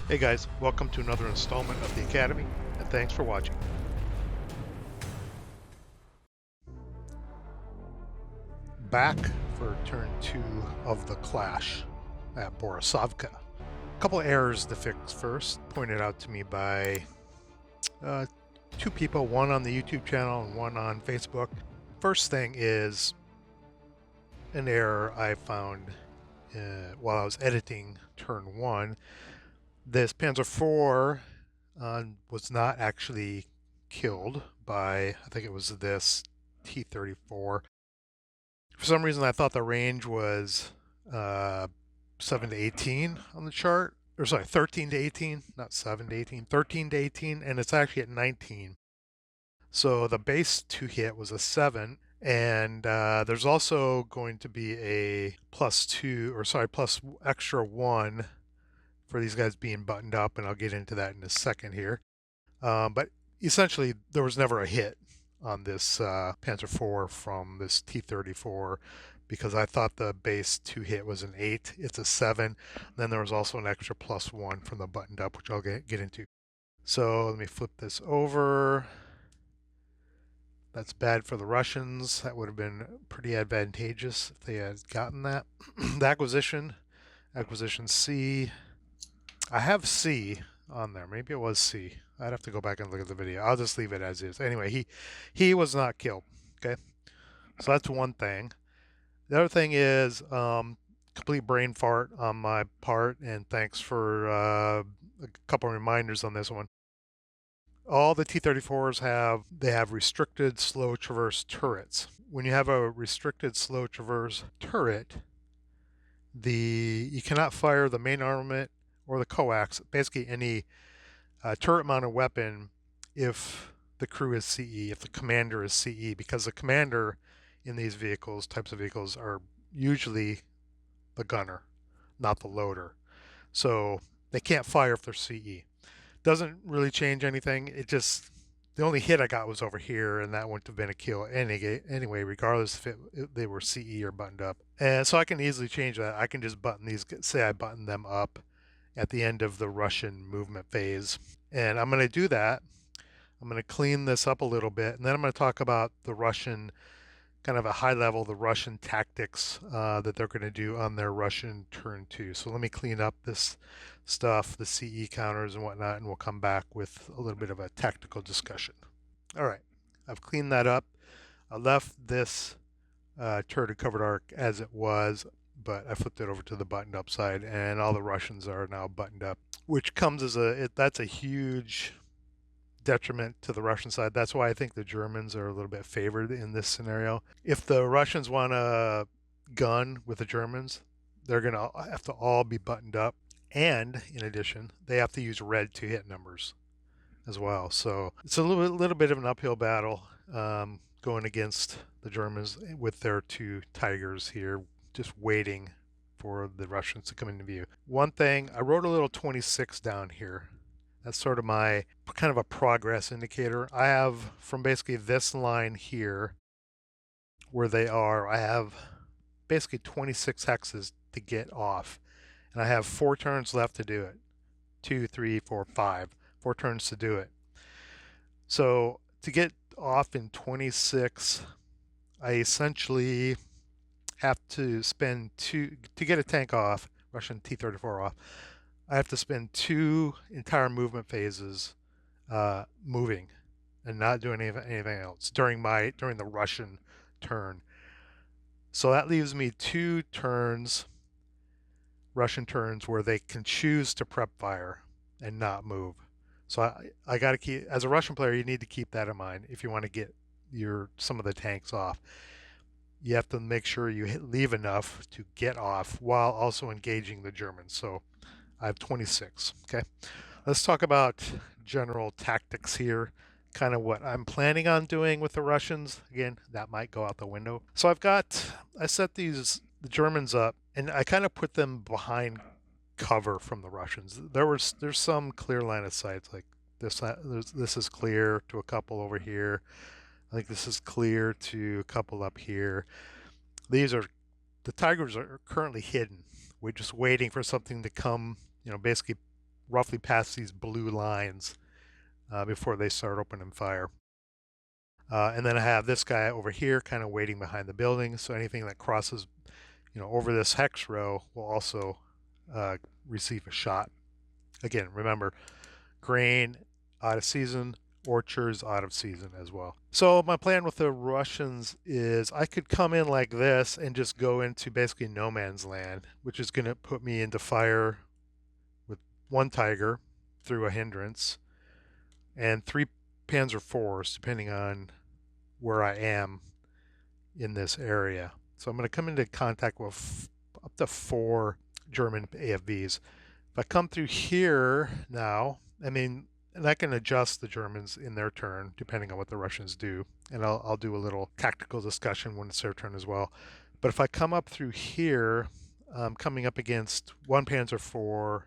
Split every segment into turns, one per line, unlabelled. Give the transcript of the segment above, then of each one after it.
Hey guys, welcome to another installment of the Academy, and thanks for watching. Back for turn 2 of the clash at Borisovka. A couple errors to fix first, pointed out to me by uh, two people, one on the YouTube channel and one on Facebook. First thing is an error I found while I was editing turn 1. This Panzer IV was not actually killed by, I think it was this T-34. For some reason, I thought the range was uh, 7 to 18 on the chart. Or sorry, 13 to 18, not 7 to 18, 13 to 18, and it's actually at 19. So the base to hit was a 7, and there's also going to be a +2, or sorry, plus extra 1 for these guys being buttoned up, and I'll get into that in a second here. But essentially, there was never a hit on this Panzer IV from this T-34 because I thought the base to hit was an 8. It's a 7. Then there was also an extra +1 from the buttoned up, which I'll get into. So let me flip this over. That's bad for the Russians. That would have been pretty advantageous if they had gotten that. The acquisition C. I have C on there. Maybe it was C. I'd have to go back and look at the video. I'll just leave it as is. Anyway, he was not killed. Okay, so that's one thing. The other thing is complete brain fart on my part, and thanks for a couple reminders on this one. All the T-34s have restricted slow traverse turrets. When you have a restricted slow traverse turret, you cannot fire the main armament or the coax, basically any turret-mounted weapon, if the crew is CE, if the commander is CE, because the commander in these types of vehicles, are usually the gunner, not the loader. So they can't fire if they're CE. Doesn't really change anything. The only hit I got was over here, and that wouldn't have been a kill anyway, regardless if they were CE or buttoned up. And so I can easily change that. I can just button these, say I button them up at the end of the Russian movement phase. And I'm going to do that. I'm going to clean this up a little bit, and then I'm going to talk about the Russian, kind of a high level, the Russian tactics that they're going to do on their Russian turn 2. So let me clean up this stuff, the CE counters and whatnot, and we'll come back with a little bit of a tactical discussion. All right, I've cleaned that up. I left this turret covered arc as it was, but I flipped it over to the buttoned up side, and all the Russians are now buttoned up, which comes as that's a huge detriment to the Russian side. That's why I think the Germans are a little bit favored in this scenario. If the Russians want to gun with the Germans, they're going to have to all be buttoned up. And in addition, they have to use red to hit numbers as well. So it's a little bit of an uphill battle going against the Germans with their two Tigers here, just waiting for the Russians to come into view. One thing, I wrote a little 26 down here. That's sort of my kind of a progress indicator. I have from basically this line here where they are, I have basically 26 hexes to get off. And I have 4 turns left to do it. 2, 3, 4, 5. 4 turns to do it. So to get off in 26, I essentially have to spend to get a tank off, Russian T-34 off, I have to spend 2 entire movement phases moving and not doing anything else during the Russian turn. So that leaves me 2 turns, Russian turns, where they can choose to prep fire and not move. So I got to keep, as a Russian player, you need to keep that in mind if you want to get some of the tanks off. You have to make sure you leave enough to get off while also engaging the Germans. So I have 26. Okay, let's talk about general tactics here. Kind of what I'm planning on doing with the Russians. Again, that might go out the window. So I set the Germans up, and I kind of put them behind cover from the Russians. There's some clear line of sight, like this is clear to a couple over here. I think this is clear to a couple up here. The Tigers are currently hidden. We're just waiting for something to come, basically roughly past these blue lines before they start opening fire. And then I have this guy over here kind of waiting behind the building, so anything that crosses, over this hex row will also uh, receive a shot. Again, remember, grain out of season, orchards out of season as well. So my plan with the Russians is I could come in like this and just go into basically no man's land, which is going to put me into fire with one tiger through a hindrance and three Panzer IVs, depending on where I am in this area. So I'm going to come into contact with up to 4 German AFVs. If I come through here now, and I can adjust the Germans in their turn depending on what the Russians do, and I'll do a little tactical discussion when it's their turn as well. But if I come up through here, I'm coming up against 1 Panzer IV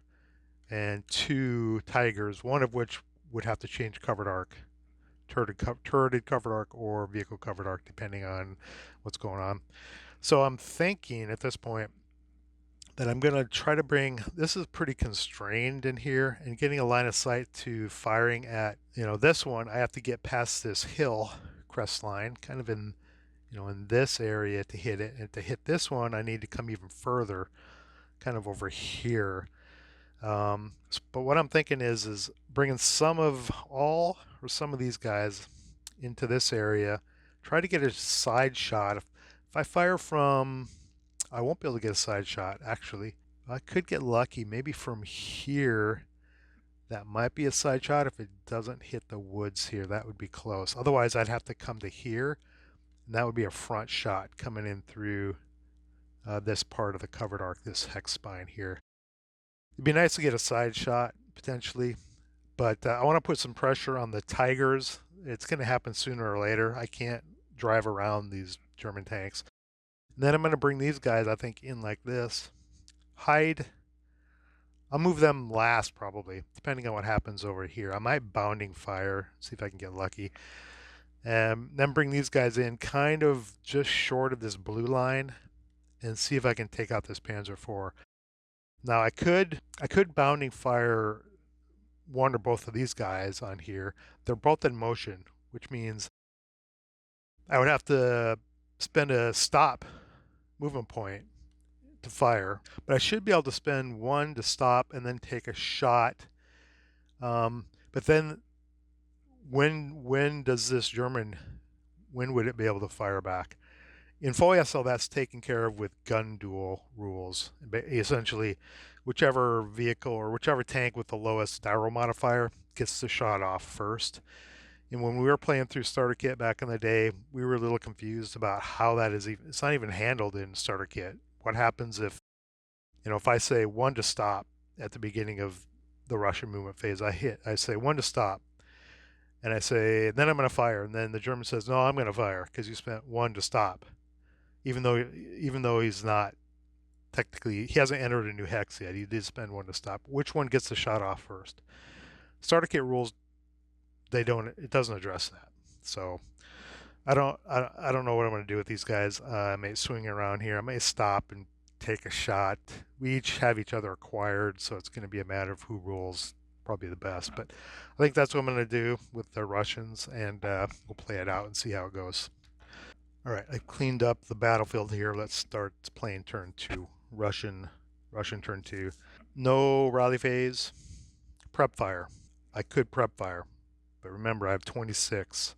and 2 Tigers, one of which would have to change covered arc, turreted covered arc or vehicle covered arc, depending on what's going on. So I'm thinking at this point that I'm going to try to bring, this is pretty constrained in here, and getting a line of sight to firing at, this one, I have to get past this hill crest line, kind of in this area to hit it. And to hit this one, I need to come even further, kind of over here. But what I'm thinking is bringing some of these guys into this area, try to get a side shot. If I fire from, I won't be able to get a side shot, actually. I could get lucky, maybe from here. That might be a side shot. If it doesn't hit the woods here, that would be close. Otherwise, I'd have to come to here, and that would be a front shot coming in through this part of the covered arc, this hex spine here. It'd be nice to get a side shot, potentially, but I want to put some pressure on the Tigers. It's going to happen sooner or later. I can't drive around these German tanks. And then I'm going to bring these guys, I think, in like this. Hide. I'll move them last, probably, depending on what happens over here. I might bounding fire, see if I can get lucky. And then bring these guys in kind of just short of this blue line and see if I can take out this Panzer IV. Now I could bounding fire one or both of these guys on here. They're both in motion, which means I would have to spend a stop movement point to fire, but I should be able to spend one to stop and then take a shot. But then when does this German, when would it be able to fire back? In full ASL, that's taken care of with gun duel rules. Essentially, whichever vehicle or whichever tank with the lowest diral modifier gets the shot off first. And when we were playing through Starter Kit back in the day, we were a little confused about how that is even, it's not even handled in Starter Kit. What happens if I say one to stop at the beginning of the Russian movement phase, I say one to stop, and I say, then I'm going to fire. And then the German says, no, I'm going to fire because you spent one to stop. Even though he's not technically, he hasn't entered a new hex yet. He did spend one to stop. Which one gets the shot off first? Starter Kit rules, it doesn't address that. So I don't know what I'm going to do with these guys. I may swing around here. I may stop and take a shot. We each have each other acquired, so it's going to be a matter of who rules probably the best. But I think that's what I'm going to do with the Russians, and we'll play it out and see how it goes. All right, I've cleaned up the battlefield here. Let's start playing turn 2. Russian turn 2. No rally phase. Prep fire. I could prep fire, but remember I have 26.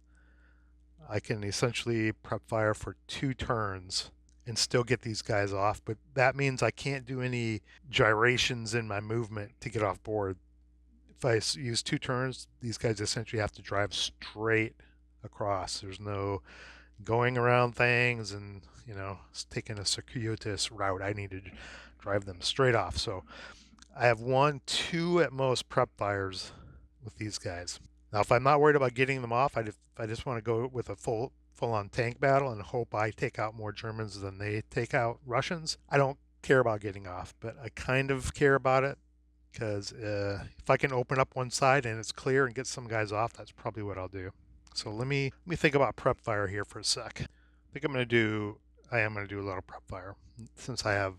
I can essentially prep fire for 2 turns and still get these guys off, but that means I can't do any gyrations in my movement to get off board. If I use 2 turns, these guys essentially have to drive straight across. There's no going around things and taking a circuitous route. I need to drive them straight off. So I have 1, 2 at most prep fires with these guys. Now, if I'm not worried about getting them off, I just want to go with a full-on tank battle and hope I take out more Germans than they take out Russians. I don't care about getting off, but I kind of care about it because if I can open up one side and it's clear and get some guys off, that's probably what I'll do. So let me think about prep fire here for a sec. I think I am going to do a little prep fire since I have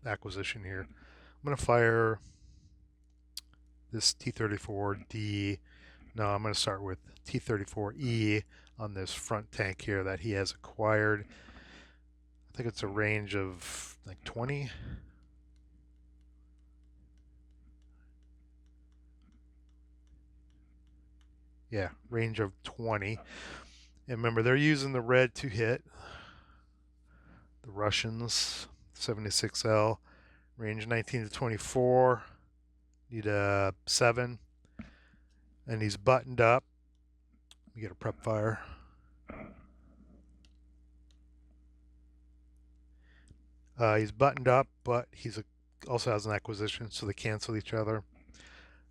acquisition here. I'm going to fire this T-34D. No, I'm going to start with T-34E on this front tank here that he has acquired. I think it's a range of like 20. Yeah, range of 20. And remember, they're using the red to hit. The Russians, 76L, range 19 to 24. Need a 7. And he's buttoned up. We get a prep fire. He's buttoned up, but also has an acquisition, so they cancel each other.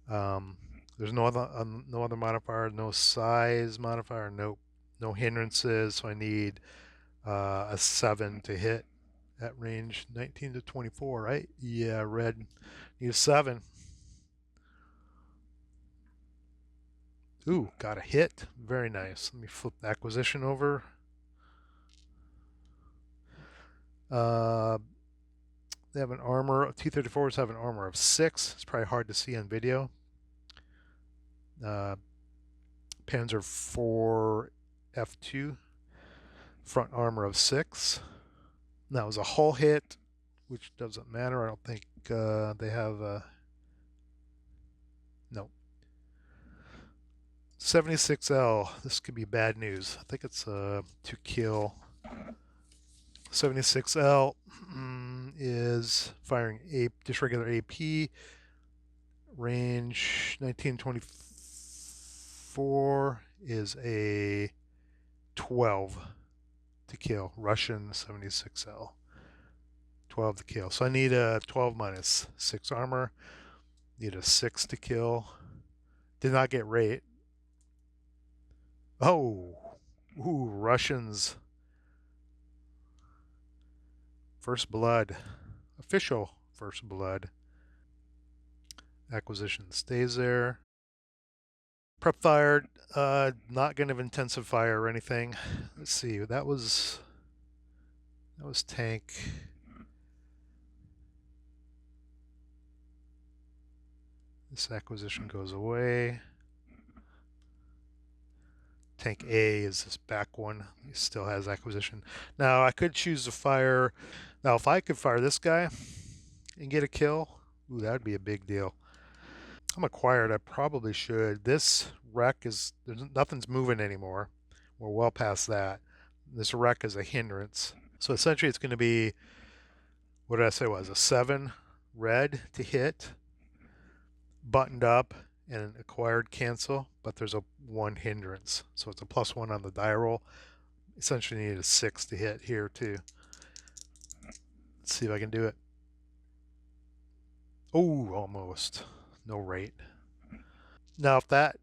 Um, there's no other modifier, no size modifier, no hindrances. So I need a 7 to hit at range 19 to 24, right? Yeah, red need a 7. Ooh, got a hit. Very nice. Let me flip the acquisition over. Uh, they have an armor. T-34s have an armor of 6. It's probably hard to see on video. Uh, Panzer IV F2, front armor of 6. That was a hull hit, which doesn't matter. I don't think they have no. 76L. This could be bad news. I think it's to kill. 76L is firing just regular AP, range 1924 is a 12 to kill. Russian 76L. 12 to kill. So I need a 12 minus 6 armor. Need a 6 to kill. Did not get rate. Oh, ooh, Russians. First blood. Official first blood. Acquisition stays there. Prep fired. Not going to intensive fire or anything. Let's see. That was tank. This acquisition goes away. Tank A is this back one. He still has acquisition. Now I could choose to fire. Now if I could fire this guy and get a kill, ooh, that'd be a big deal. I'm acquired. I probably should. This wreck nothing's moving anymore. We're well past that. This wreck is a hindrance. So essentially it's going to be, what did I say it was? A 7 red to hit, buttoned up, and acquired cancel, but there's a 1 hindrance. So it's a +1 on the die roll. Essentially need a 6 to hit here too. Let's see if I can do it. Oh, almost. No rate. Now if that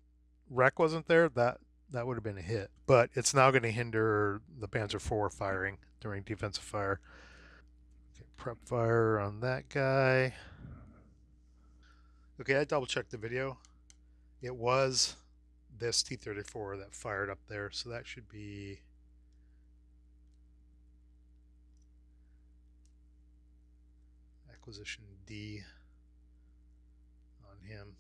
wreck wasn't there, that would have been a hit. But it's now going to hinder the Panzer IV firing during defensive fire. Okay, prep fire on that guy. Okay, I double checked the video. It was this T-34 that fired up there, so that should be acquisition D on him.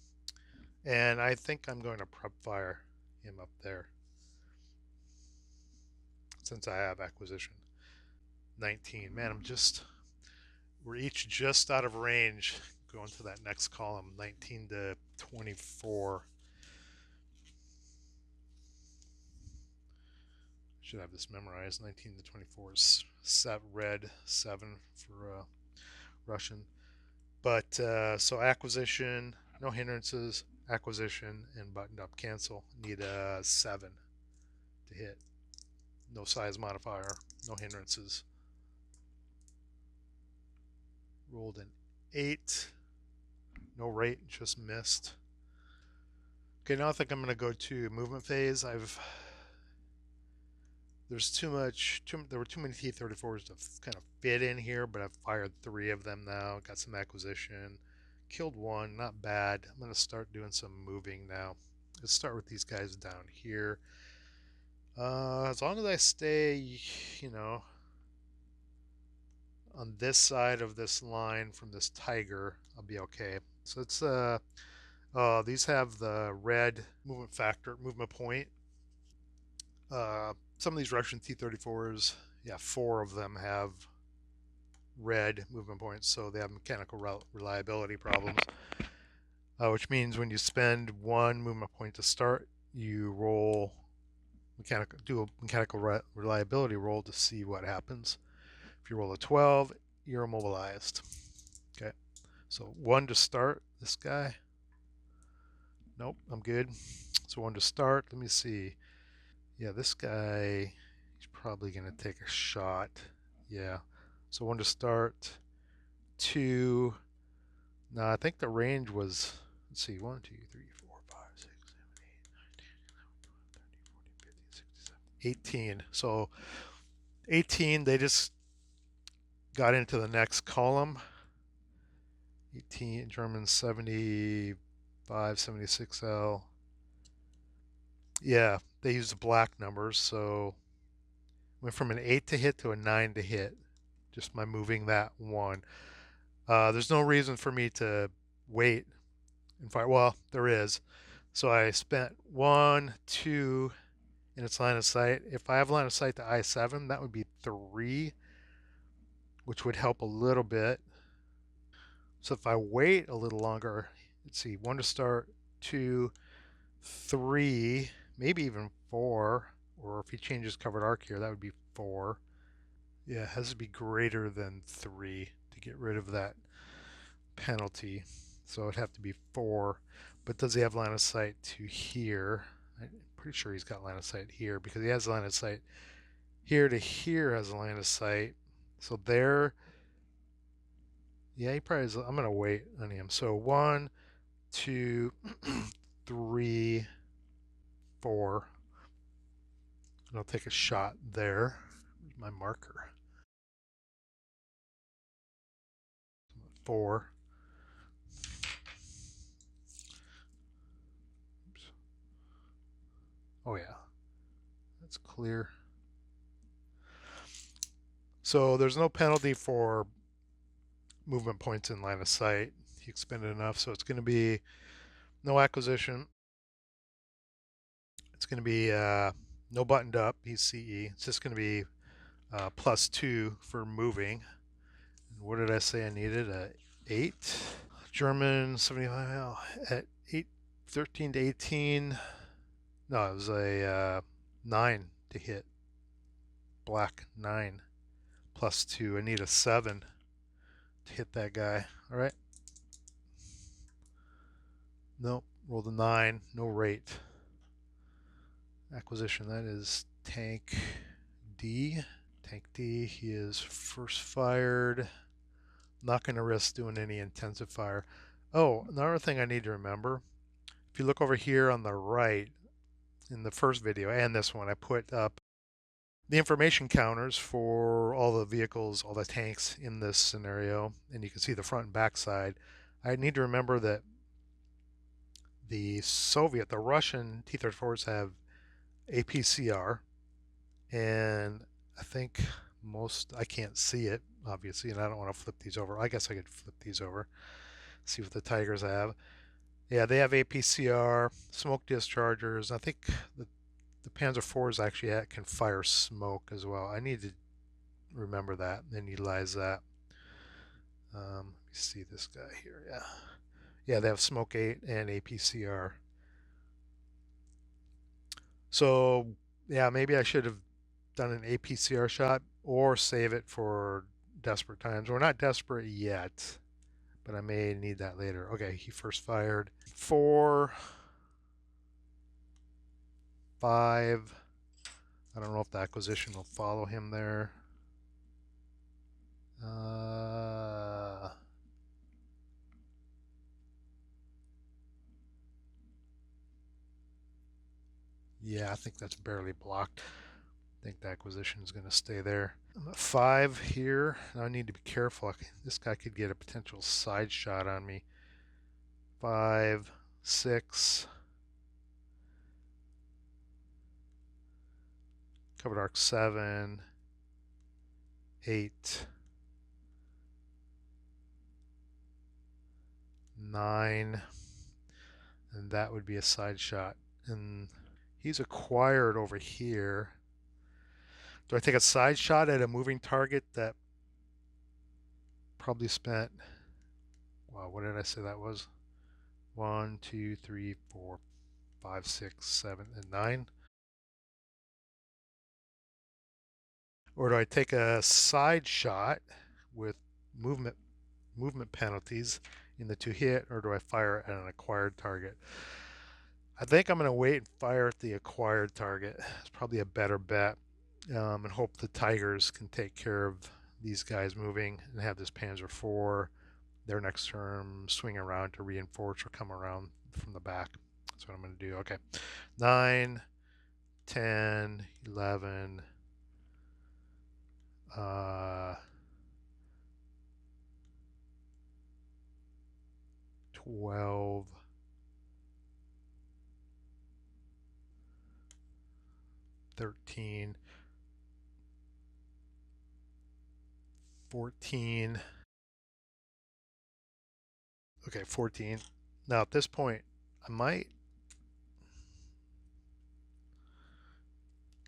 And I think I'm going to prep fire him up there since I have acquisition. 19. Man, we're each just out of range going to that next column, 19 to 24. Should have this memorized. 19 to 24 is red, 7 for Russian. But so acquisition, no hindrances, acquisition, and buttoned up cancel. Need a 7 to hit. No size modifier, no hindrances. Rolled an 8. No rate, just missed. Okay, now I think I'm going to go to movement phase. There were too many T-34s to kind of fit in here, but I've fired 3 of them now. Got some acquisition. Killed 1, not bad. I'm going to start doing some moving now. Let's start with these guys down here. As long as I stay, you know, on this side of this line from this tiger, I'll be okay. So it's These have the red movement factor, movement point. Some of these Russian T-34s, yeah, 4 of them have red movement points, so they have mechanical reliability problems, which means when you spend 1 movement point to start, you do a mechanical reliability roll to see what happens. If you roll a 12, you're immobilized. Okay, so 1 to start this guy. Nope, I'm good. So 1 to start. Let me see. Yeah, this guy, he's probably going to take a shot. Yeah. So 1 to start. 2. No, I think the range was, let's see, 1, 2, 3, 4, 5, 6, 7, 8, 9, 10, 11, 12, 13, 14, 15, 16, 17, 18. So 18, they just got into the next column. 18, German 75, 76L. Yeah, they used the black numbers, so went from an 8 to hit to a 9 to hit, just by moving that 1. There's no reason for me to wait and fire. Well, there is. So I spent 1, 2 in its line of sight. If I have line of sight to I7, that would be 3, which would help a little bit. So if I wait a little longer, let's see, 1 to start, 2, 3, maybe even 4, or if he changes covered arc here, that would be 4. Yeah, it has to be greater than 3 to get rid of that penalty. So it'd have to be 4. But does he have line of sight to here? I'm pretty sure he's got line of sight here because he has line of sight here to here has a line of sight. So there, yeah, he probably is. I'm going to wait on him. So 1, 2, 3, 4. And I'll take a shot there. Where's my marker? 4. Oops. Oh yeah, that's clear. So there's no penalty for movement points in line of sight. He expended enough, so it's going to be no acquisition. It's going to be no buttoned up. He's CE. It's just going to be +2 for moving. And what did I say I needed? 8. German 75 at 8, 13 to 18. No, it was a 9 to hit. Black 9 +2. I need a 7 to hit that guy. All right. Nope. Roll the 9. No rate. Acquisition. That is tank D. Tank D. He is first fired. Not going to risk doing any intensive fire. Oh, another thing I need to remember. If you look over here on the right, in the first video and this one, I put up the information counters for all the vehicles, all the tanks in this scenario, and you can see the front and back side. I need to remember that the Russian T-34s have APCR, and I think I can't see it, obviously, and I don't want to flip these over. I guess I could flip these over, see what the Tigers have. Yeah, they have APCR, smoke dischargers. I think the Panzer IVs actually can fire smoke as well. I need to remember that and utilize that. Let me see this guy here. Yeah, yeah, they have smoke 8 and APCR. So yeah, maybe I should have done an APCR shot or save it for desperate times. We're not desperate yet, but I may need that later. Okay, he first fired. 4, 5. I don't know if the acquisition will follow him there. Yeah, I think that's barely blocked. I think the acquisition is going to stay there. I'm at 5 here. Now I need to be careful. This guy could get a potential side shot on me. 5, 6. Covered arc 7, 8, 9. and that would be a side shot. And he's acquired over here. Do I take a side shot at a moving target that probably spent, wow, what did I say that was? 1, 2, 3, 4, 5, 6, 7, and 9? Or do I take a side shot with movement penalties in the to hit, or do I fire at an acquired target? I think I'm going to wait and fire at the acquired target. It's probably a better bet, and hope the Tigers can take care of these guys moving and have this Panzer IV their next turn swing around to reinforce or come around from the back. That's what I'm going to do. Okay. 9, 10, 11, 12, 13, 14. Okay, 14. Now at this point, I might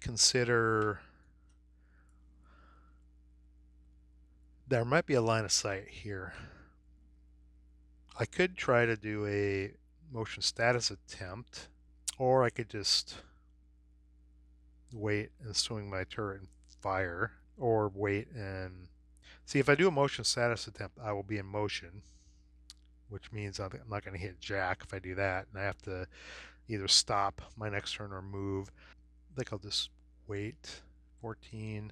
consider there might be a line of sight here. I could try to do a motion status attempt, or I could just wait and swing my turret and fire, or wait and see. If I do a motion status attempt, I will be in motion, which means I'm not going to hit jack if I do that, and I have to either stop my next turn or move. I think I'll just wait. 14,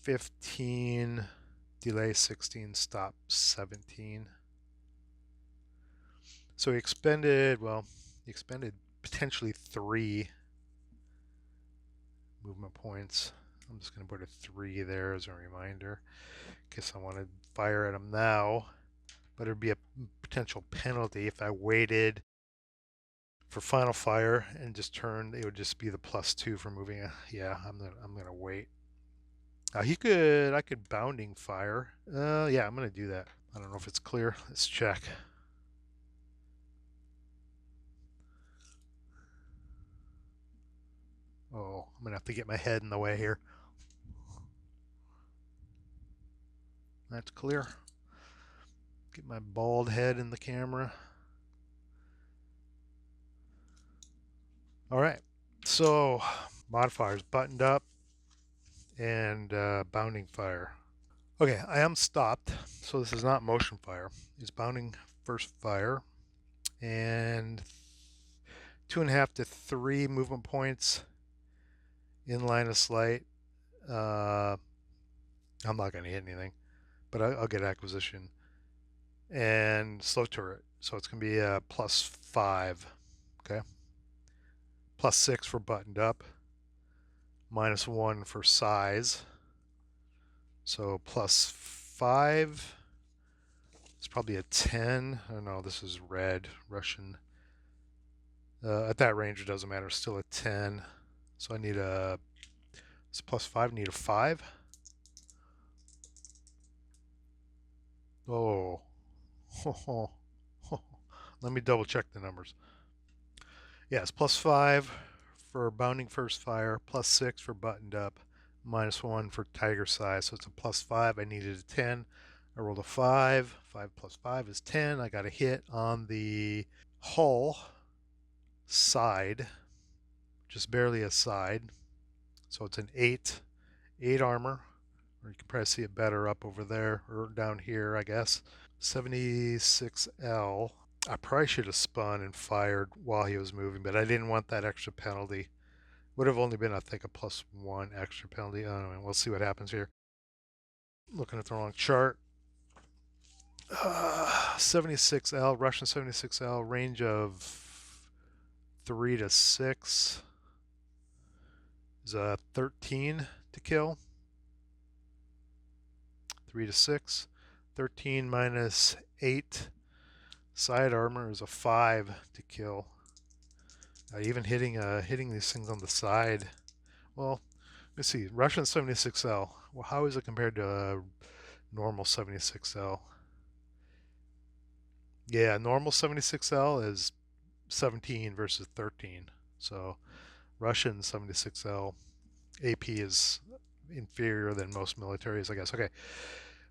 15, delay 16, stop 17. So he expended, well, he expended potentially 3 movement points. I'm just going to put a 3 there as a reminder in case I want to fire at him now. But it would be a potential penalty if I waited for final fire and just turned. It would just be the +2 for moving. Yeah, I'm gonna wait. I could bounding fire. Yeah, I'm gonna do that. I don't know if it's clear. Let's check. Oh, I'm gonna have to get my head in the way here. That's clear. Get my bald head in the camera. All right, so modifiers buttoned up and bounding fire. Okay, I am stopped, so this is not motion fire. It's bounding first fire, and 2.5 to 3 movement points in line of sight. I'm not going to hit anything, but I'll get acquisition and slow turret. So it's going to be a +5. Okay, +6 for buttoned up, -1 for size. So +5. It's probably a 10. I don't know. This is red Russian. At that range, it doesn't matter. Still a 10. So I need a. It's +5. I need a 5. Oh. Let me double check the numbers. Yeah, it's +5 for bounding first fire, +6 for buttoned up, -1 for tiger size. So it's a +5. I needed a 10. I rolled a 5. 5 plus 5 is 10. I got a hit on the hull side, just barely a side. So it's an 8. 8 armor. Or you can probably see it better up over there, or down here, I guess. 76L. I probably should have spun and fired while he was moving, but I didn't want that extra penalty. Would have only been, I think, a +1 extra penalty. I don't know. We'll see what happens here. Looking at the wrong chart. 76L, Russian 76L, range of 3 to 6 is a 13 to kill. 3 to 6. 13 minus 8 side armor is a 5 to kill. Even hitting these things on the side. Well, let's see. Russian 76L. Well, how is it compared to a normal 76L? Yeah, normal 76L is 17 versus 13. So Russian 76L AP is inferior than most militaries, I guess. Okay,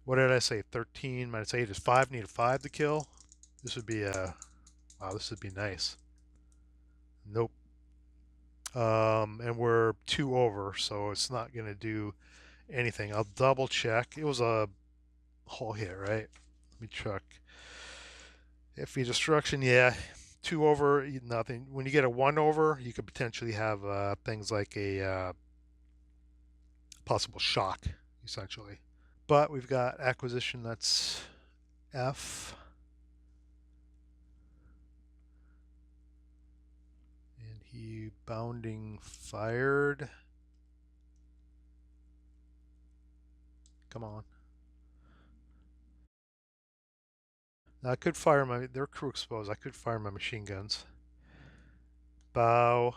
what did I say? 13 minus 8 is 5. Need a 5 to kill. This would be a... Wow, this would be nice. Nope. And we're 2 over, so it's not going to do anything. I'll double check. It was a whole hit, right? Let me check. FE destruction, yeah. 2 over, nothing. When you get a 1 over, you could potentially have things like a possible shock, essentially. But we've got acquisition, that's F. And he bounding fired. Come on. Now I could fire my, they're crew exposed. I could fire my machine guns. Bow,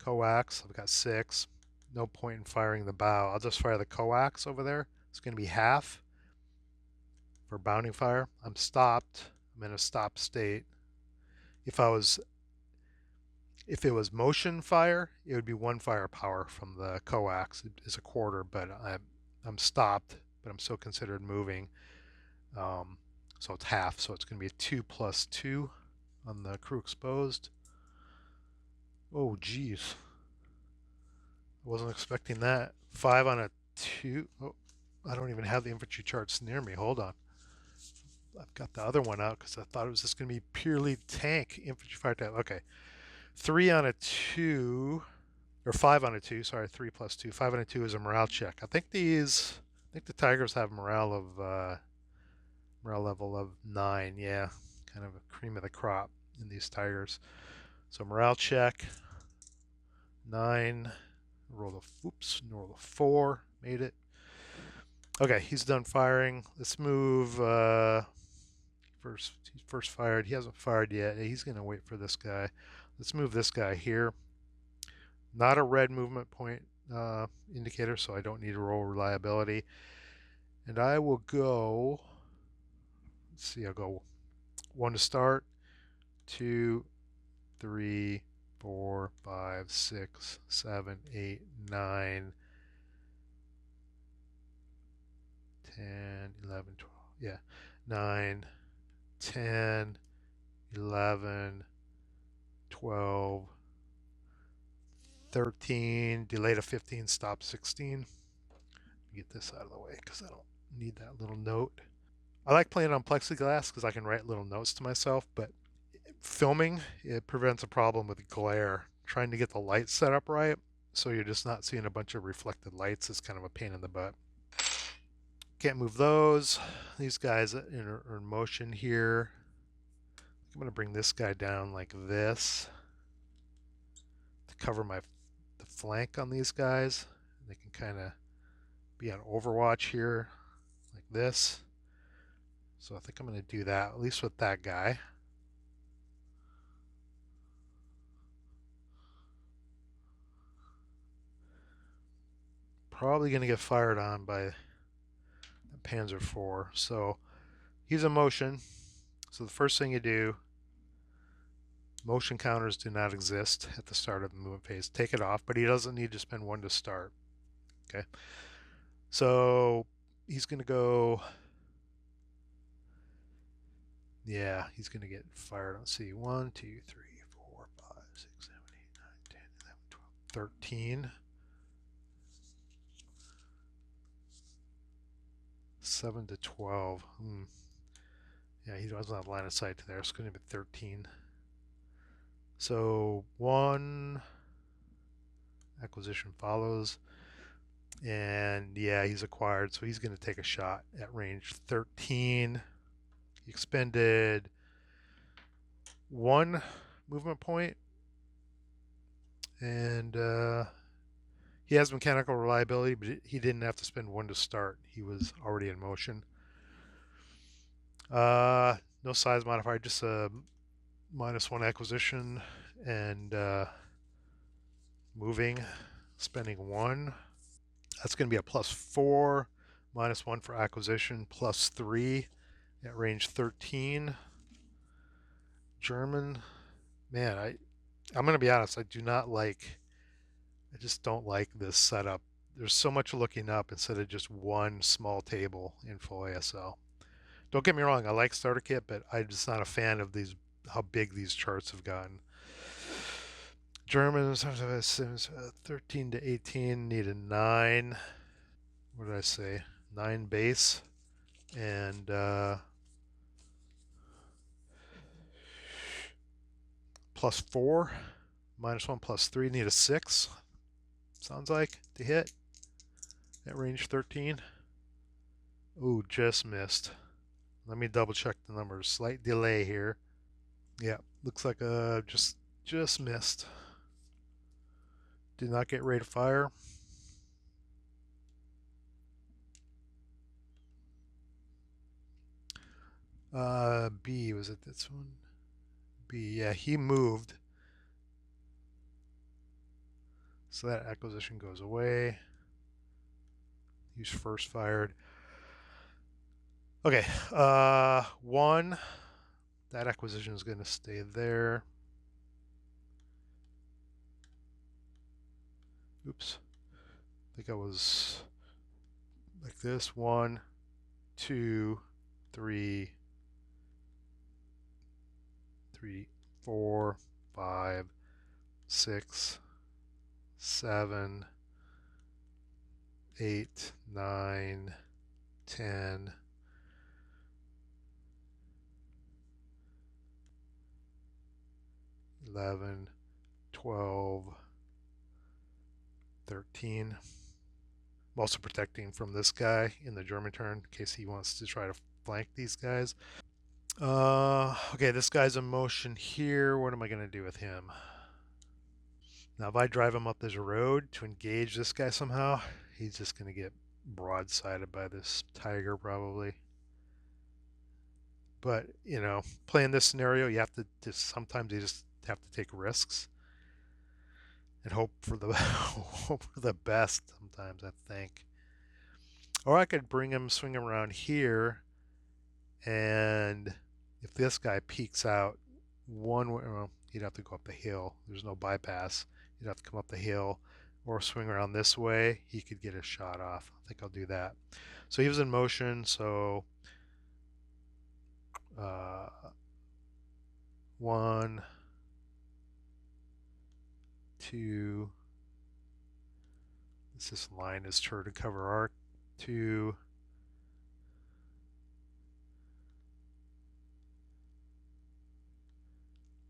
coax, I've got 6. No point in firing the bow. I'll just fire the coax over there. It's going to be half for bounding fire. I'm stopped. I'm in a stop state. If I was, if it was motion fire, it would be 1 firepower from the coax. It is a quarter, but I'm stopped, but I'm still considered moving. So it's half. So it's going to be a 2 plus 2 on the crew exposed. Oh, geez. I wasn't expecting that. 5 on a 2. Oh, I don't even have the infantry charts near me. Hold on. I've got the other one out because I thought it was just going to be purely tank infantry fire type. Okay. 3 on a 2, or 5 on a 2. Sorry, 3 plus 2. 5 on a 2 is a morale check. I think the Tigers have morale level of 9. Yeah, kind of a cream of the crop in these Tigers. So morale check 9. Roll a 4. Made it. Okay, he's done firing. Let's move. He's first fired. He hasn't fired yet. He's gonna wait for this guy. Let's move this guy here. Not a red movement point indicator, so I don't need to roll reliability. And I will go. Let's see. I'll go 1 to start. 2, 3, 4, 5, 6, 7, 8, 9, 10, 11, 12. Yeah. 9, 10, 11, 12, 13, delay to 15, stop 16. Get this out of the way because I don't need that little note. I like playing on plexiglass because I can write little notes to myself, but filming, it prevents a problem with glare. Trying to get the light set up right so you're just not seeing a bunch of reflected lights is kind of a pain in the butt. Can't move those. These guys are in motion here. I'm going to bring this guy down like this to cover the flank on these guys. They can kind of be on overwatch here like this. So I think I'm going to do that, at least with that guy. Probably going to get fired on by Panzer IV. So he's in motion. So the first thing you do, motion counters do not exist at the start of the movement phase. Take it off, but he doesn't need to spend 1 to start. Okay. So he's going to go, yeah, he's going to get fired. Let's see, 1, 2, 3, 4, 5, 6, 7, 8, 9, 10, 11, 12, 13. 7 to 12. Yeah, he doesn't have line of sight to there. It's going to be 13. So 1 acquisition follows. And yeah, he's acquired. So he's going to take a shot at range 13. He expended 1 movement point. And he has mechanical reliability, but he didn't have to spend 1 to start. He was already in motion. No size modifier, just a -1 acquisition and moving, spending 1. That's going to be a +4, -1 for acquisition, +3 at range 13. German, man, I'm gonna be honest. I just don't like this setup. There's so much looking up instead of just one small table in full ASL. Don't get me wrong, I like Starter Kit, but I'm just not a fan of these how big these charts have gotten. Germans 13 to 18 need a 9. What did I say? 9 base and +4, -1, +3 need a 6. Sounds like to hit at range 13. Ooh, just missed. Let me double check the numbers. Slight delay here. Yeah, looks like just missed. Did not get rate of fire. B, was it this one? B, yeah, he moved. So that acquisition goes away. He's first fired. Okay, 1. That acquisition is going to stay there. Oops. I think I was like this. 1, 2, 3, 4, 5, 6, 7, 8, 9, 10, 11, 12, 13. I'm also protecting from this guy in the German turn in case he wants to try to flank these guys. Okay, this guy's in motion here. What am I going to do with him? Now, if I drive him up this road to engage this guy somehow, he's just going to get broadsided by this tiger probably. But, playing this scenario, you have to sometimes you just have to take risks and hope for the hope for the best sometimes, I think. Or I could swing him around here, and if this guy peeks out one way, well, he'd have to go up the hill. There's no bypass. He'd have to come up the hill or swing around this way. He could get a shot off. I think I'll do that. So he was in motion, so 1, 2, let's just line his turn to cover arc. 2,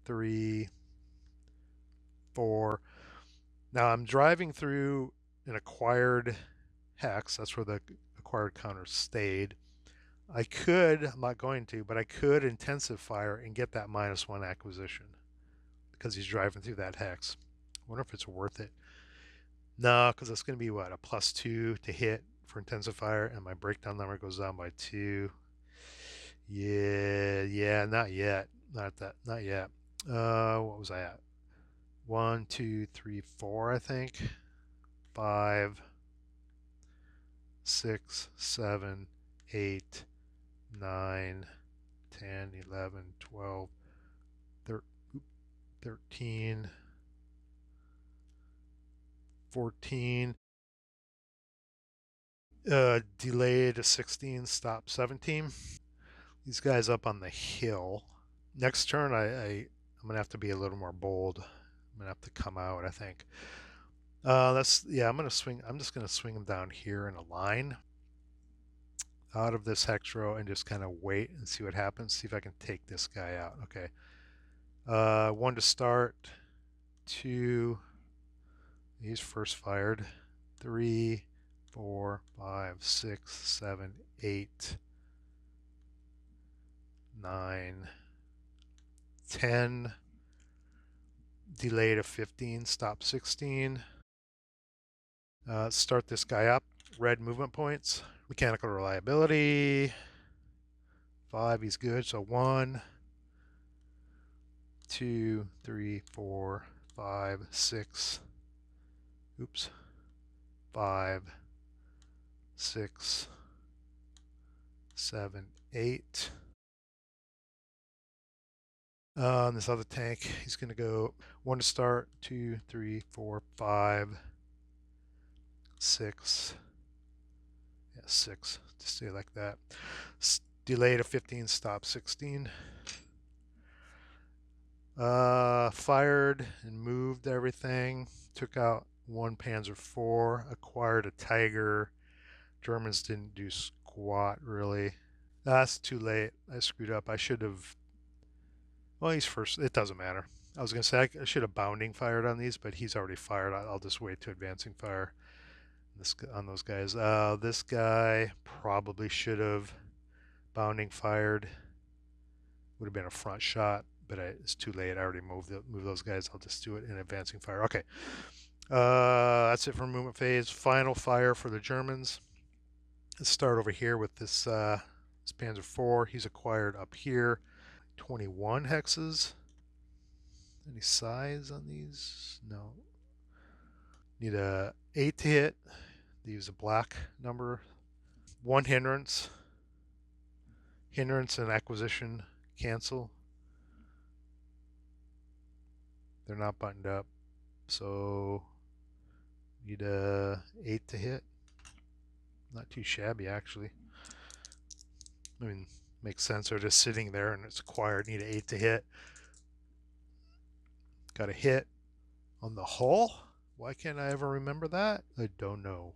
3, 4. Now I'm driving through an acquired hex. That's where the acquired counter stayed. I'm not going to, but I could intensive fire and get that -1 acquisition because he's driving through that hex. I wonder if it's worth it. No, because it's going to be what, a +2 to hit for intensive fire, and my breakdown number goes down by 2. Yeah, not yet. Not yet. What was I at? 1, 2, 3, 4, I think. 5, 6, 7, 8, 9, 10, 11, 12, 13, 14. Delayed to 16, stop 17. These guys up on the hill. Next turn, I'm gonna have to be a little more bold. I'm gonna have to come out, I think. I'm gonna swing. I'm just gonna swing them down here in a line out of this hex row and just kind of wait and see what happens. See if I can take this guy out. Okay. 1 to start. 2. He's first fired. 3, 4, 5, 6, 7, 8, 9, 10. Delay to 15, stop 16. Start this guy up. Red movement points. Mechanical reliability. 5, he's good. So 1, 2, 3, 4, 5, 6. Oops. 5, 6, 7, 8. On this other tank, he's going to go 1 to start, 2, 3, 4, 5, 6. Yeah, 6. To stay like that. Delay to 15, stop 16. Fired and moved everything. Took out one Panzer IV. Acquired a Tiger. Germans didn't do squat really. That's too late. I screwed up. I should have. Well, he's first. It doesn't matter. I was gonna say I should have bounding fired on these, but he's already fired. I'll just wait to advancing fire on those guys. This guy probably should have bounding fired. Would have been a front shot, but it's too late. I already moved those guys. I'll just do it in advancing fire. Okay. That's it for movement phase. Final fire for the Germans. Let's start over here with this Panzer IV. He's acquired up here. 21 hexes. Any size on these? No. Need a 8 to hit. They use a black number. One hindrance. Hindrance and acquisition cancel. They're not buttoned up. So need a 8 to hit. Not too shabby actually. I mean, makes sense. They're just sitting there and it's acquired. Need an 8 to hit. Got a hit on the hull. Why can't I ever remember that? I don't know.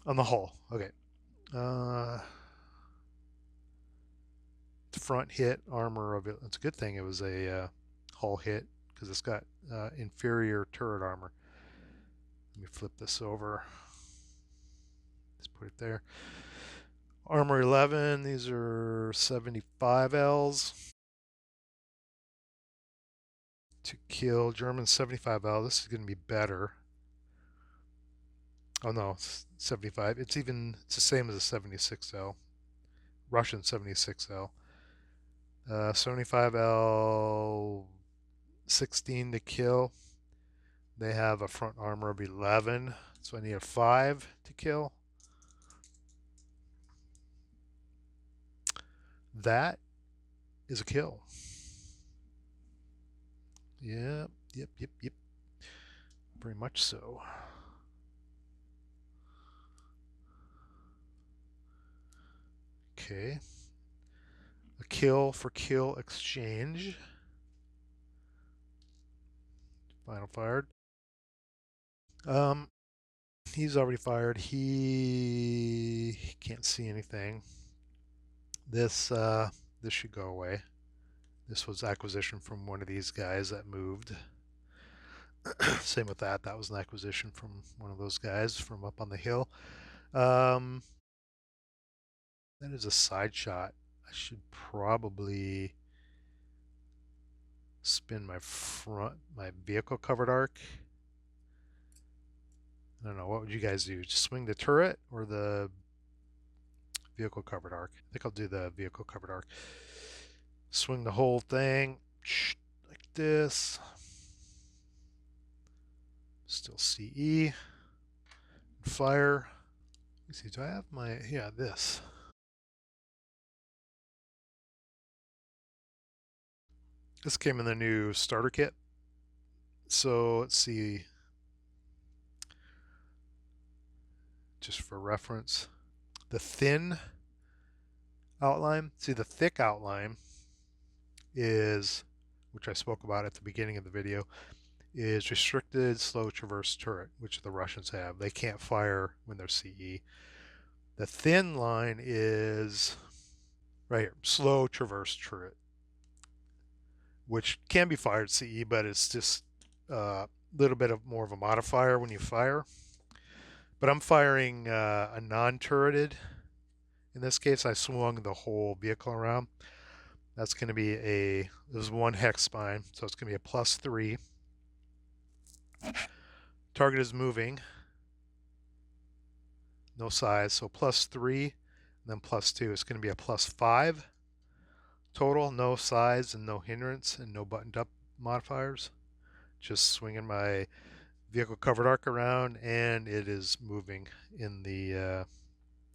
On the hull. Okay. Front hit armor of it. It's a good thing it was a hull hit because it's got inferior turret armor. Let me flip this over. Just put it there. Armor 11. These are 75 Ls. To kill. German 75 L. This is going to be better. Oh no, 75. It's the same as a 76L. Russian 76L. 75L, 16 to kill. They have a front armor of 11, so I need a 5 to kill. That is a kill. Yep. Very much so. Okay. A kill for kill exchange. Final fired. He's already fired. He can't see anything. This should go away. This was acquisition from one of these guys that moved. Same with that. That was an acquisition from one of those guys from up on the hill. That is a side shot. I should probably spin my vehicle covered arc. I don't know. What would you guys do? Just swing the turret or the vehicle covered arc? I think I'll do the vehicle covered arc. Swing the whole thing like this. Still CE. Fire. Let's see, do I have my, yeah, this. This came in the new starter kit. So let's see, just for reference, the thin outline. See, the thick outline is, which I spoke about at the beginning of the video, is restricted slow traverse turret, which the Russians have. They can't fire when they're CE. The thin line is right here, slow traverse turret, which can be fired CE, but it's just a little bit of more of a modifier when you fire. But I'm firing a non-turreted. In this case, I swung the whole vehicle around. That's going to be this is one hex spine, so it's going to be a +3. Target is moving. No size, so +3, and then +2. It's going to be a +5 total. No size and no hindrance and no buttoned up modifiers. Just swinging my vehicle covered arc around, and it is moving in the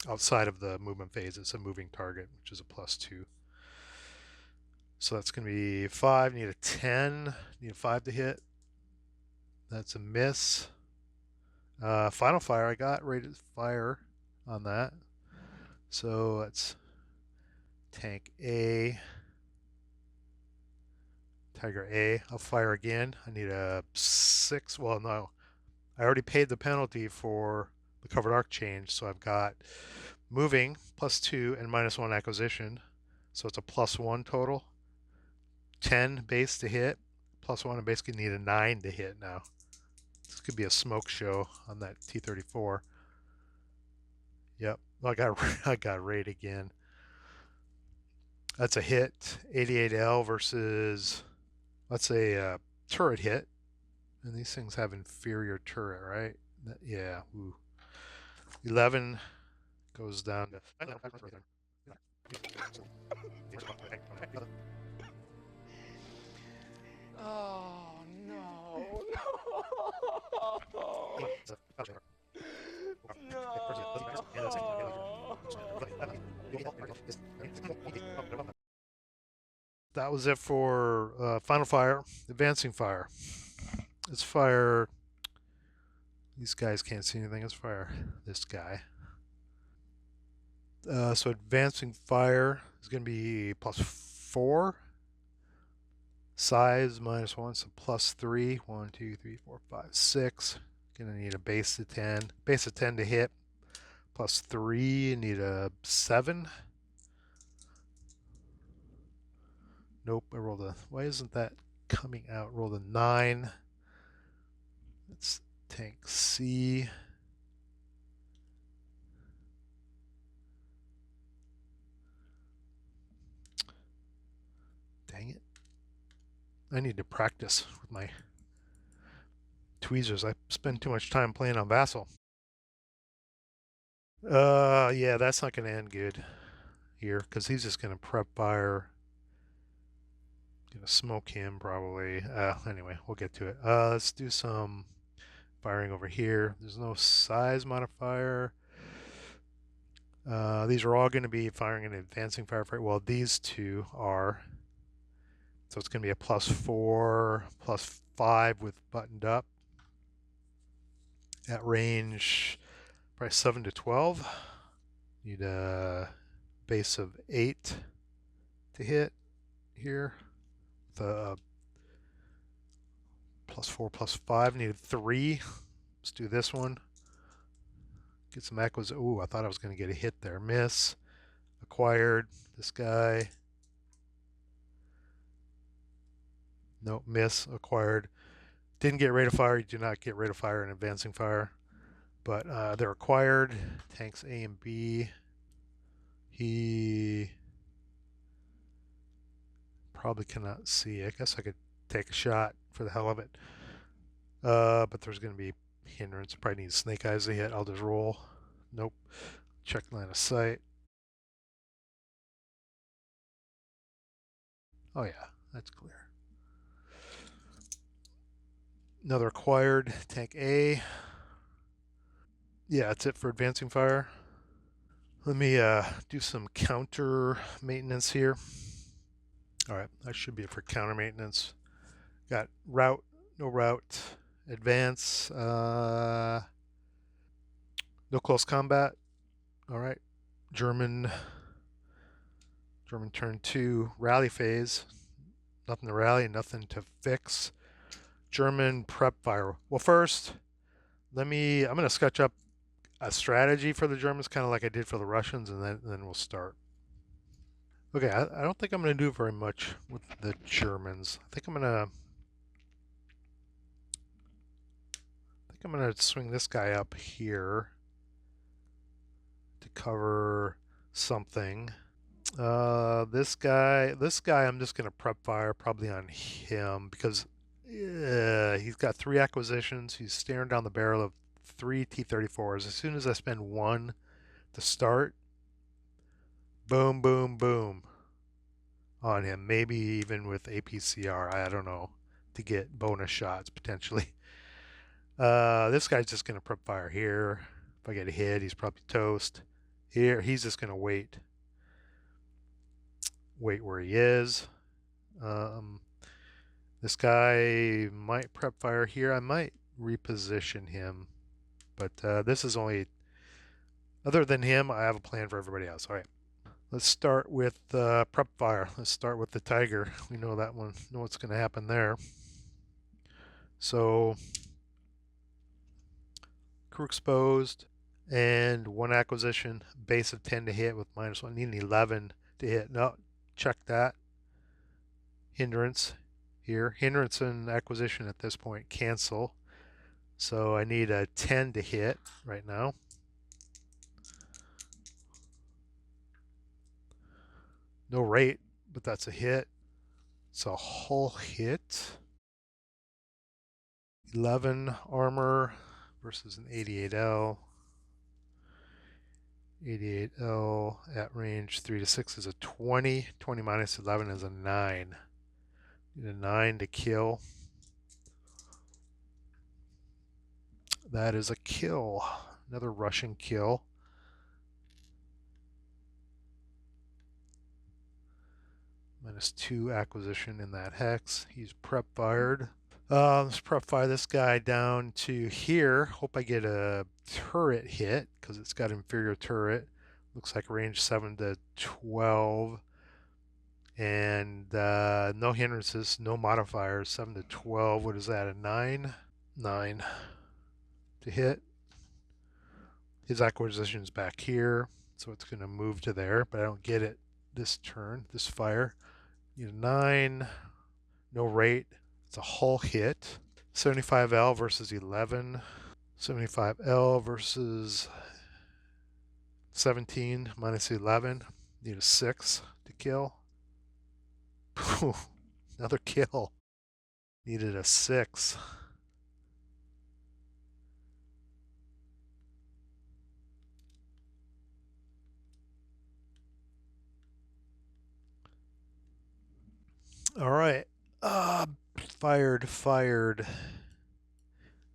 outside of the movement phase. It's a moving target, which is a +2. So that's going to be 5. Need a 10. Need a 5 to hit. That's a miss. Final fire. I got rated fire on that. So that's tank A. Tiger A. I'll fire again. I need a 6. Well, no. I already paid the penalty for the covered arc change. So I've got moving +2 and -1 acquisition. So it's a +1 total. 10 base to hit. +1. I basically need a 9 to hit now. This could be a smoke show on that T-34. Yep. I got I got raid again. That's a hit. 88L versus, let's say, a turret hit. And these things have inferior turret, right? Yeah. Ooh. 11 goes down to.
Oh no, no.
That was it for final fire. Advancing fire. Let's fire. These guys can't see anything. Let's fire this guy. So advancing fire is going to be +4. Size -1, so +3. 1, 2, 3, 4, 5, 6. Gonna need a base of 10. Base of 10 to hit. +3. Need a 7. Nope. I rolled a. Why isn't that coming out? Rolled a 9. It's tank C. Dang it. I need to practice with my tweezers. I spend too much time playing on Vassal. Yeah, that's not going to end good here because he's just going to prep fire. Going to smoke him probably. Anyway, we'll get to it. Let's do some firing over here. There's no size modifier. These are all going to be firing an advancing firefight. Well, these two are. So it's going to be a +4, +5 with buttoned up. At range, probably 7 to 12. Need a base of 8 to hit here. The +4, +5. Need 3. Let's do this one. Get some echoes. Ooh, I thought I was going to get a hit there. Miss. Acquired. This guy. Nope, miss. Acquired. Didn't get rate of fire. You do not get rate of fire in advancing fire. But they're acquired. Tanks A and B. He probably cannot see. I guess I could take a shot for the hell of it. But there's going to be hindrance. Probably need snake eyes to hit. I'll just roll. Nope. Check line of sight. Oh yeah, that's clear. Another acquired. Tank A. Yeah, that's it for advancing fire. Let me do some counter maintenance here. All right, that should be it for counter maintenance. Got route, no route, advance, no close combat. All right, German turn 2, rally phase. Nothing to rally, nothing to fix. German prep fire. Well, first, I'm going to sketch up a strategy for the Germans, kind of like I did for the Russians, and then we'll start. Okay, I don't think I'm going to do very much with the Germans. I think I'm going to swing this guy up here to cover something. This guy, I'm just gonna prep fire probably on him because he's got 3 acquisitions. He's staring down the barrel of 3 T-34s. As soon as I spend 1 to start, boom, boom, boom on him. Maybe even with APCR. I don't know, to get bonus shots potentially. This guy's just gonna prep fire here. If I get a hit, he's probably toast. Here, he's just gonna wait where he is. This guy might prep fire here. I might reposition him, but this is only, other than him, I have a plan for everybody else. All right. Let's start with prep fire. Let's start with the tiger. We know that one, know what's going to happen there. So crew exposed and one acquisition, base of 10 to hit with -1. I need an 11 to hit. No, check that. Hindrance here. Hindrance and acquisition at this point cancel. So I need a 10 to hit right now. No rate, but that's a hit. It's a whole hit. 11 armor versus an 88L. 88L at range 3 to 6 is a 20. 20 minus 11 is a 9. Need a 9 to kill. That is a kill. Another Russian kill. -2 acquisition in that hex. He's prep fired. Let's prep fire this guy down to here. Hope I get a turret hit because it's got inferior turret. Looks like range 7 to 12. And no hindrances, no modifiers. 7 to 12. What is that? A 9? 9 to hit. His acquisition's back here, so it's going to move to there, but I don't get it this turn, this fire. Need a 9. No rate. It's a hull hit. 75L versus 11. 75L versus 17 minus 11. Need a 6 to kill. Another kill. Needed a 6. All right. Fired.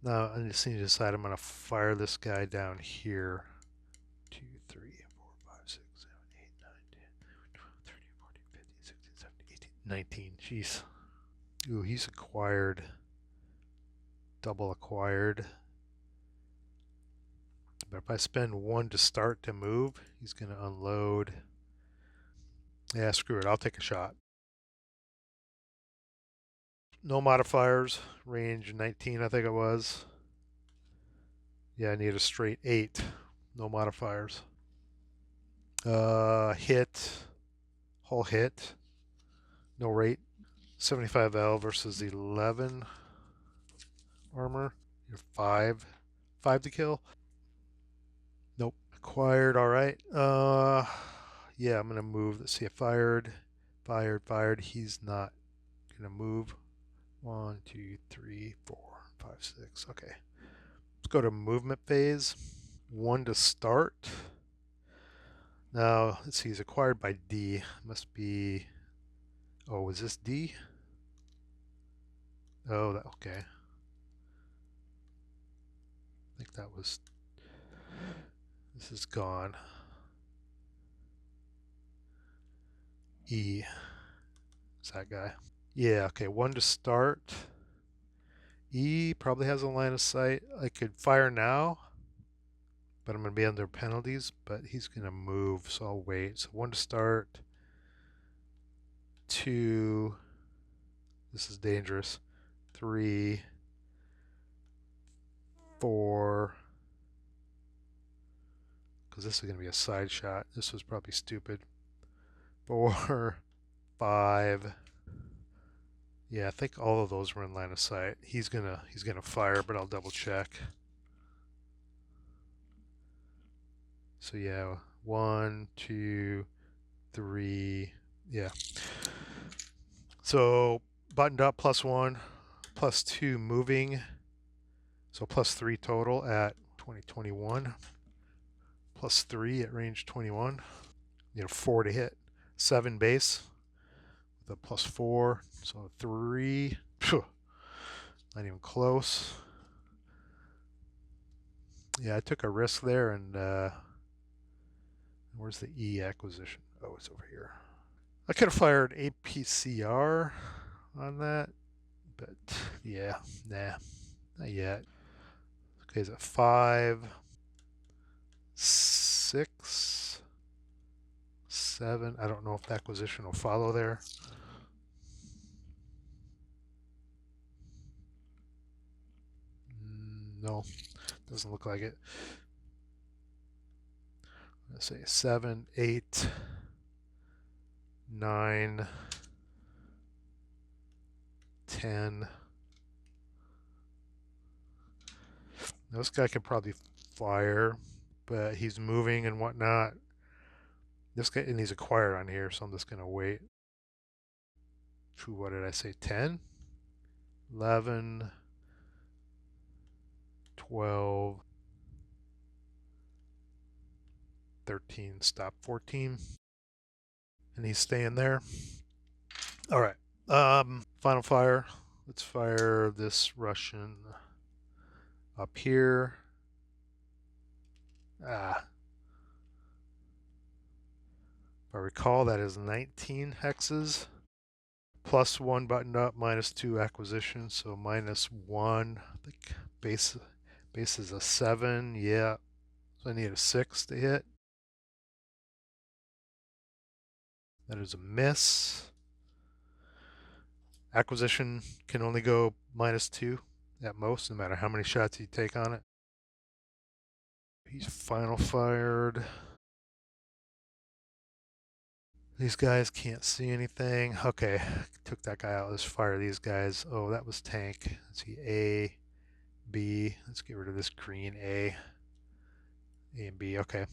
Now I just need to decide I'm going to fire this guy down here. 2, 3, 4, 5, 6, 7, 8, 9, 10, 12, 13, 14, 15, 16, 17, 18, 19. Jeez. Ooh, he's acquired. Double acquired. But if I spend 1 to start to move, he's going to unload. Yeah, screw it. I'll take a shot. No modifiers. Range 19, I think it was. Yeah, I need a straight 8. No modifiers. Hit. Whole hit. No rate. 75L versus 11 armor. You're 5. 5 to kill. Nope. Acquired. All right. Yeah, I'm going to move. Let's see. Fired. Fired. He's not going to move. 1, 2, 3, 4, 5, 6. Okay. Let's go to movement phase. 1 to start. Now, let's see. He's acquired by D. Must be. Oh, was this D? Oh, okay. I think that was. This is gone. E. Is that guy? Yeah, okay. 1 to start. E probably has a line of sight. I could fire now, but I'm going to be under penalties, but he's going to move, so I'll wait. So 1 to start. 2. This is dangerous. 3. 4. Because this is going to be a side shot. This was probably stupid. 4. 5. Yeah, I think all of those were in line of sight. He's gonna fire, but I'll double check. So yeah, 1, 2, 3. Yeah. So buttoned up +1, +2 moving. So +3 total at 2021. +3 at range 21. You know, 4 to hit. 7 base with a +4. So 3. Phew, not even close. Yeah, I took a risk there, and where's the E acquisition? Oh, it's over here. I could have fired APCR on that, but yeah, nah, not yet. Okay, is it 5, 6, 7? I don't know if the acquisition will follow there. No, doesn't look like it. Let's say 7, 8, 9, 10. This guy could probably fire, but he's moving and whatnot. This guy, and he's acquired on here, so I'm just going to wait. What did I say? 10, 11, 12, 13, stop 14. And he's staying there. All right. Final fire. Let's fire this Russian up here. If I recall, that is 19 hexes. Plus 1 buttoned up, minus 2 acquisition, so minus 1. I think base is a 7. Yeah. So I need a 6 to hit. That is a miss. Acquisition can only go minus 2 at most, no matter how many shots you take on it. He's final fired. These guys can't see anything. Okay, took that guy out. Let's fire these guys. Oh, that was tank. Let's see, A, B. Let's get rid of this green A. A and B, okay.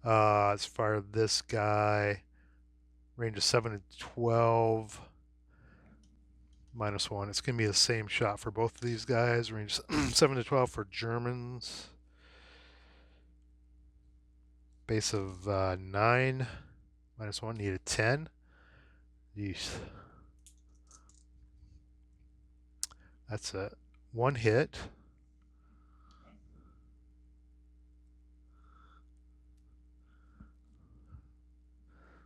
Let's fire this guy. Range of 7 and 12. Minus 1. It's going to be the same shot for both of these guys. Range 7 to 12 for Germans. Base of 9. Minus 1. Need a 10. Yeesh. That's a 1 hit.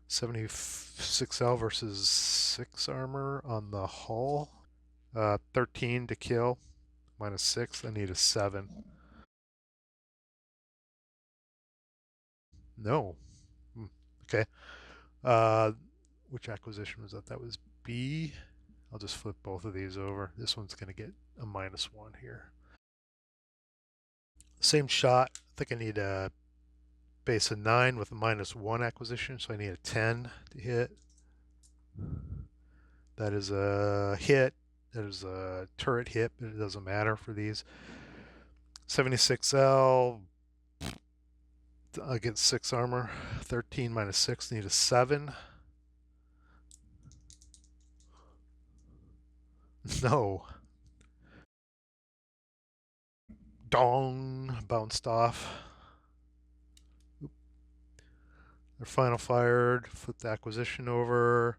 $76L versus 6 armor on the hull. 13 to kill. Minus 6. I need a 7. No. Okay. Which acquisition was that? That was B. I'll just flip both of these over. This one's going to get a minus 1 here. Same shot. I think I need a base of 9 with a minus 1 acquisition, so I need a 10 to hit. That is a hit. That is a turret hit, but it doesn't matter for these. 76L against 6 armor. 13 minus 6, need a 7. No. Dong. Bounced off. Oop. They're final fired. Flip the acquisition over.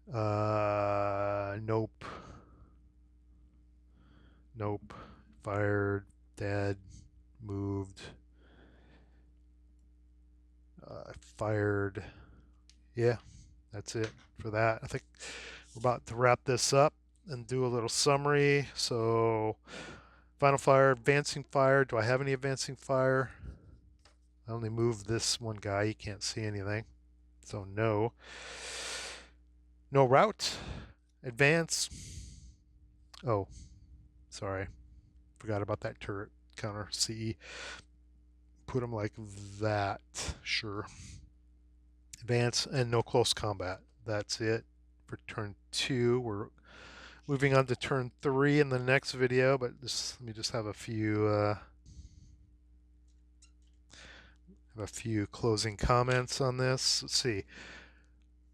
Nope. Nope. Fired. Dead. Moved. Fired. Yeah, that's it for that. I think we're about to wrap this up and do a little summary. So, final fire, advancing fire. Do I have any advancing fire? I only moved this one guy. He can't see anything. So, no. No route. Advance. Oh, sorry. Forgot about that turret counter. CE. Put him like that. Sure. Advance and no close combat. That's it for turn 2. We're moving on to turn 3 in the next video, but let me just have a few closing comments on this. Let's see.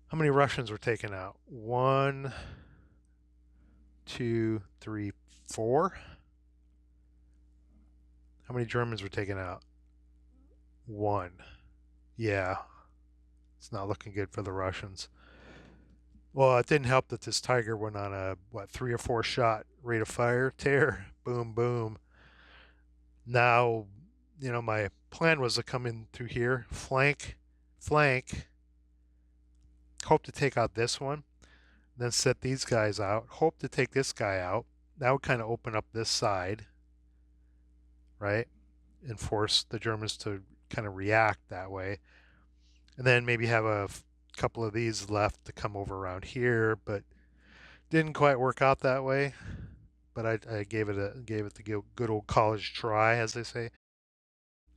How many Russians were taken out? 1, 2, 3, 4. How many Germans were taken out? 1. Yeah, it's not looking good for the Russians. Well, it didn't help that this Tiger went on a, 3 or 4 shot rate of fire tear. Boom, boom. Now, my plan was to come in through here, flank, hope to take out this one, then set these guys out, hope to take this guy out. That would kind of open up this side, right? And force the Germans to kind of react that way. And then maybe have a couple of these left to come over around here, but didn't quite work out that way. But I gave it the good old college try, as they say.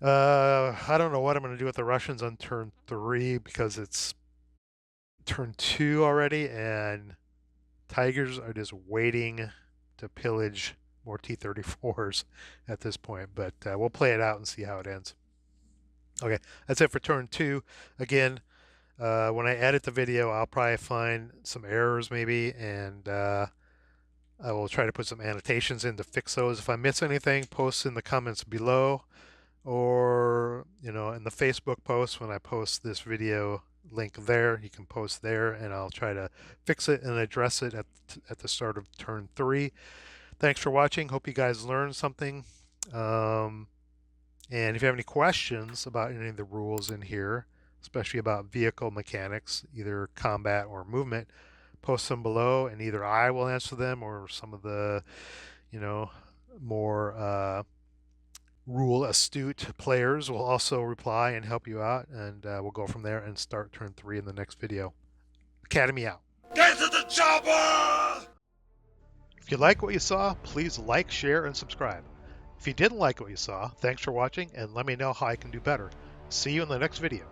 I don't know what I'm going to do with the Russians on turn 3 because it's turn 2 already, and Tigers are just waiting to pillage more T-34s at this point. But we'll play it out and see how it ends. Okay, that's it for turn 2. Again, when I edit the video, I'll probably find some errors maybe, and I will try to put some annotations in to fix those. If I miss anything, post in the comments below, or in the Facebook post when I post this video link there. You can post there, and I'll try to fix it and address it at the start of turn 3. Thanks for watching. Hope you guys learned something. And if you have any questions about any of the rules in here, especially about vehicle mechanics, either combat or movement, post them below, and either I will answer them or some of the, more rule astute players will also reply and help you out, and we'll go from there and start turn 3 in the next video. Academy out.
Get to the chopper!
If you like what you saw, please like, share, and subscribe. If you didn't like what you saw, thanks for watching, and let me know how I can do better. See you in the next video.